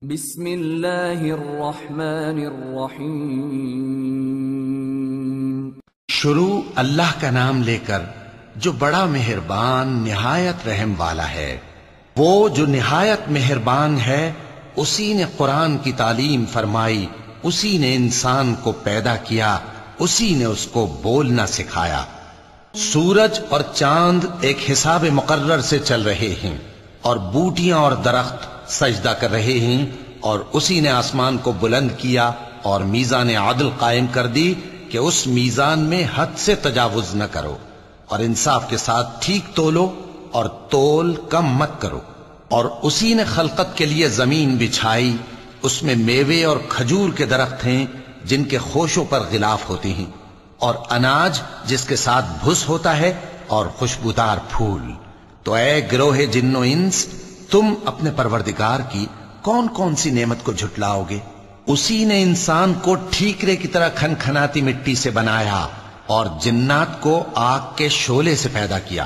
بسم اللہ الرحمن الرحیم۔ شروع اللہ کا نام لے کر جو بڑا مہربان نہایت رحم والا ہے۔ وہ جو نہایت مہربان ہے اسی نے قرآن کی تعلیم فرمائی، اسی نے انسان کو پیدا کیا، اسی نے اس کو بولنا سکھایا۔ سورج اور چاند ایک حساب مقرر سے چل رہے ہیں اور بوٹیاں اور درخت سجدہ کر رہے ہیں، اور اسی نے آسمان کو بلند کیا اور میزان عدل قائم کر دی کہ اس میزان میں حد سے تجاوز نہ کرو، اور انصاف کے ساتھ ٹھیک تولو اور تول کم مت کرو۔ اور اسی نے خلقت کے لیے زمین بچھائی، اس میں میوے اور کھجور کے درخت ہیں جن کے خوشوں پر غلاف ہوتے ہیں، اور اناج جس کے ساتھ بھس ہوتا ہے، اور خوشبودار پھول۔ تو اے گروہ جن و انس، تم اپنے پروردگار کی کون کون سی نعمت کو جھٹلاؤ گے؟ اسی نے انسان کو ٹھیکرے کی طرح کھنکھناتی مٹی سے بنایا اور جنات کو آگ کے شعلے سے پیدا کیا،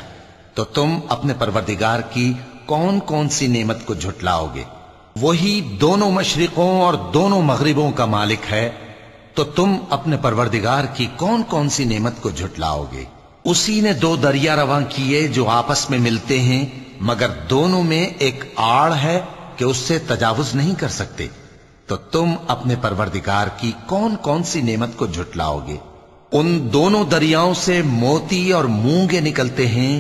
تو تم اپنے پروردگار کی کون کون سی نعمت کو جھٹلاؤ گے؟ وہی دونوں مشرقوں اور دونوں مغربوں کا مالک ہے، تو تم اپنے پروردگار کی کون کون سی نعمت کو جھٹلاؤ گے؟ اسی نے دو دریا رواں کیے جو آپس میں ملتے ہیں، مگر دونوں میں ایک آڑ ہے کہ اس سے تجاوز نہیں کر سکتے، تو تم اپنے پروردگار کی کون کون سی نعمت کو جھٹلاؤ گے؟ ان دونوں دریاؤں سے موتی اور مونگے نکلتے ہیں،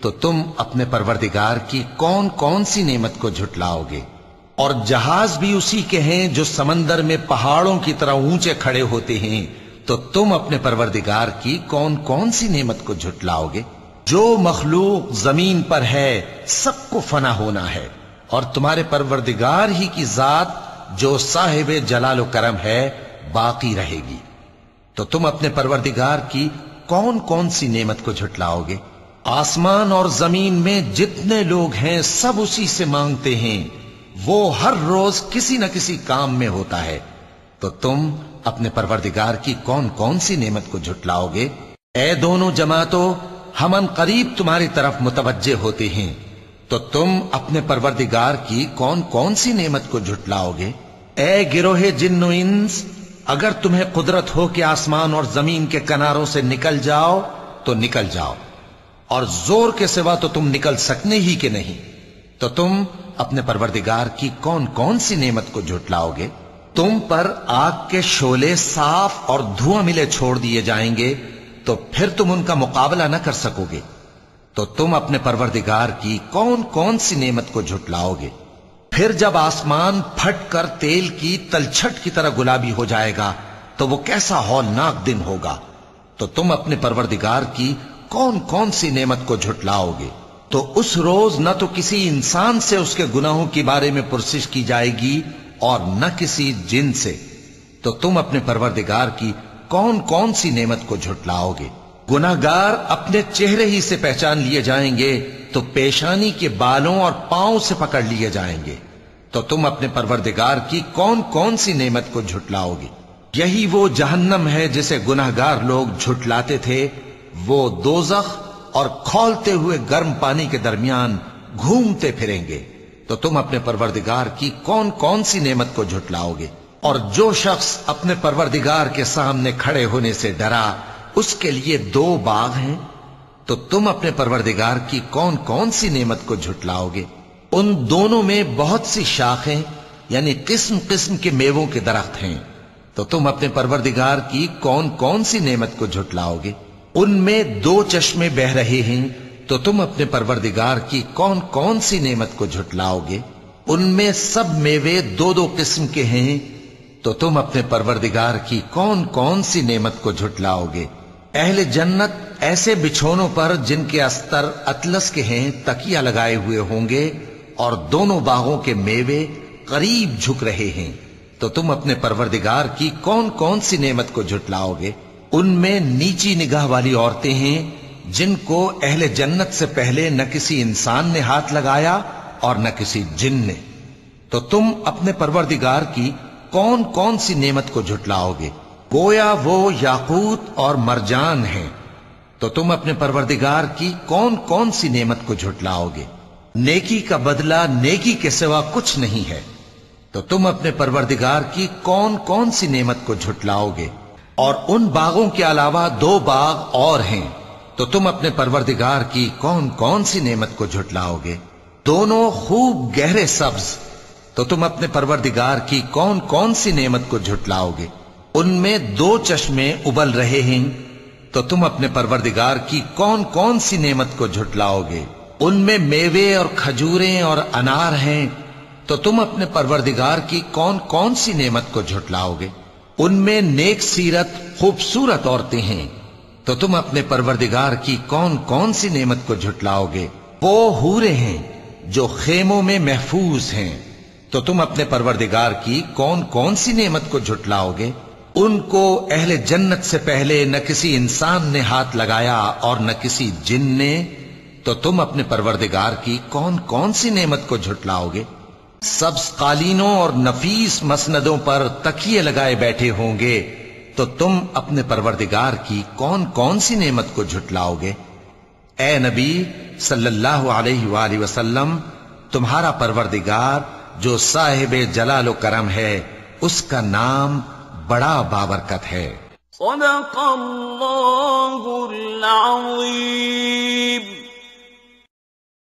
تو تم اپنے پروردگار کی کون کون سی نعمت کو جھٹلاؤ گے؟ اور جہاز بھی اسی کے ہیں جو سمندر میں پہاڑوں کی طرح اونچے کھڑے ہوتے ہیں، تو تم اپنے پروردگار کی کون کون سی نعمت کو جھٹلاؤ گے؟ جو مخلوق زمین پر ہے سب کو فنا ہونا ہے، اور تمہارے پروردگار ہی کی ذات جو صاحب جلال و کرم ہے باقی رہے گی۔ تو تم اپنے پروردگار کی کون کون سی نعمت کو جھٹلاؤ گے؟ آسمان اور زمین میں جتنے لوگ ہیں سب اسی سے مانگتے ہیں، وہ ہر روز کسی نہ کسی کام میں ہوتا ہے، تو تم اپنے پروردگار کی کون کون سی نعمت کو جھٹلاؤ گے؟ اے دونوں جماعتوں، ہم ان قریب تمہاری طرف متوجہ ہوتے ہیں، تو تم اپنے پروردگار کی کون کون سی نعمت کو جھٹلاؤ گے؟ اے گروہ جن و انس، اگر تمہیں قدرت ہو کہ آسمان اور زمین کے کناروں سے نکل جاؤ تو نکل جاؤ، اور زور کے سوا تو تم نکل سکنے ہی کہ نہیں، تو تم اپنے پروردگار کی کون کون سی نعمت کو جھٹلاؤ گے؟ تم پر آگ کے شعلے صاف اور دھواں ملے چھوڑ دیے جائیں گے، تو پھر تم ان کا مقابلہ نہ کر سکو گے، تو تم اپنے پروردگار کی کون کون سی نعمت کو جھٹلاؤ گے؟ پھر جب آسمان پھٹ کر تیل کی تلچھٹ کی طرح گلابی ہو جائے گا تو وہ کیسا ہولناک دن ہوگا، تو تم اپنے پروردگار کی کون کون سی نعمت کو جھٹلاؤ گے؟ تو اس روز نہ تو کسی انسان سے اس کے گناہوں کے بارے میں پرسش کی جائے گی اور نہ کسی جن سے، تو تم اپنے پروردگار کی کون کون سی نعمت کو جھٹلاؤ گے؟ گناہگار اپنے چہرے ہی سے پہچان لیے جائیں گے تو پیشانی کے بالوں اور پاؤں سے پکڑ لیے جائیں گے، تو تم اپنے پروردگار کی کون کون سی نعمت کو جھٹلاؤ گے؟ یہی وہ جہنم ہے جسے گناہگار لوگ جھٹلاتے تھے، وہ دوزخ اور کھولتے ہوئے گرم پانی کے درمیان گھومتے پھریں گے، تو تم اپنے پروردگار کی کون کون سی نعمت کو جھٹلاؤ گے؟ اور جو شخص اپنے پروردگار کے سامنے کھڑے ہونے سے ڈرا، اس کے لیے دو باغ ہیں، تو تم اپنے پروردگار کی کون کون سی نعمت کو جھٹلاؤ گے؟ ان دونوں میں بہت سی شاخیں یعنی قسم قسم کے میووں کے درخت ہیں، تو تم اپنے پروردگار کی کون کون سی نعمت کو جھٹلاؤ گے؟ ان میں دو چشمے بہ رہے ہیں، تو تم اپنے پروردگار کی کون کون سی نعمت کو جھٹلاؤ گے؟ ان میں سب میوے دو دو قسم کے ہیں، تو تم اپنے پروردگار کی کون کون سی نعمت کو جھٹلاؤ گے؟ اہل جنت ایسے بچھونوں پر جن کے استر اطلس کے ہیں تکیہ لگائے ہوئے ہوں گے، اور دونوں باغوں کے میوے قریب جھک رہے ہیں، تو تم اپنے پروردگار کی کون کون سی نعمت کو جھٹلاؤ گے؟ ان میں نیچی نگاہ والی عورتیں ہیں جن کو اہل جنت سے پہلے نہ کسی انسان نے ہاتھ لگایا اور نہ کسی جن نے، تو تم اپنے پروردگار کی کون کون سی نعمت کو جھٹلاؤ گے؟ گویا وہ یاقوت اور مرجان ہیں، تو تم اپنے پروردگار کی کون کون سی نعمت کو جھٹلاؤ گے؟ نیکی کا بدلہ نیکی کے سوا کچھ نہیں ہے، تو تم اپنے پروردگار کی کون کون سی نعمت کو جھٹلاؤ گے؟ اور ان باغوں کے علاوہ 2 باغ اور ہیں، تو تم اپنے پروردگار کی کون کون سی نعمت کو جھٹلاؤ گے؟ دونوں خوب گہرے سبز، تو تم اپنے پروردگار کی کون کون سی نعمت کو جھٹلاؤ گے؟ ان میں 2 چشمے ابل رہے ہیں، تو تم اپنے پروردگار کی کون کون سی نعمت کو جھٹلاؤ گے؟ ان میں میوے اور کھجوریں اور انار ہیں، تو تم اپنے پروردگار کی کون کون سی نعمت کو جھٹلاؤ گے؟ ان میں نیک سیرت خوبصورت عورتیں ہیں، تو تم اپنے پروردگار کی کون کون سی نعمت کو جھٹلاؤ گے؟ وہ حوریں ہیں جو خیموں میں محفوظ ہیں، تو تم اپنے پروردگار کی کون کون سی نعمت کو جھٹلاؤ گے؟ ان کو اہل جنت سے پہلے نہ کسی انسان نے ہاتھ لگایا اور نہ کسی جن نے، تو تم اپنے پروردگار کی کون کون سی نعمت کو جھٹلاؤ گے؟ سبز قالینوں اور نفیس مسندوں پر تکیے لگائے بیٹھے ہوں گے، تو تم اپنے پروردگار کی کون کون سی نعمت کو جھٹلاؤ گے؟ اے نبی صلی اللہ علیہ وآلہ وسلم، تمہارا پروردگار جو صاحب جلال و کرم ہے، اس کا نام بڑا بابرکت ہے۔ صدق اللہ العظیم۔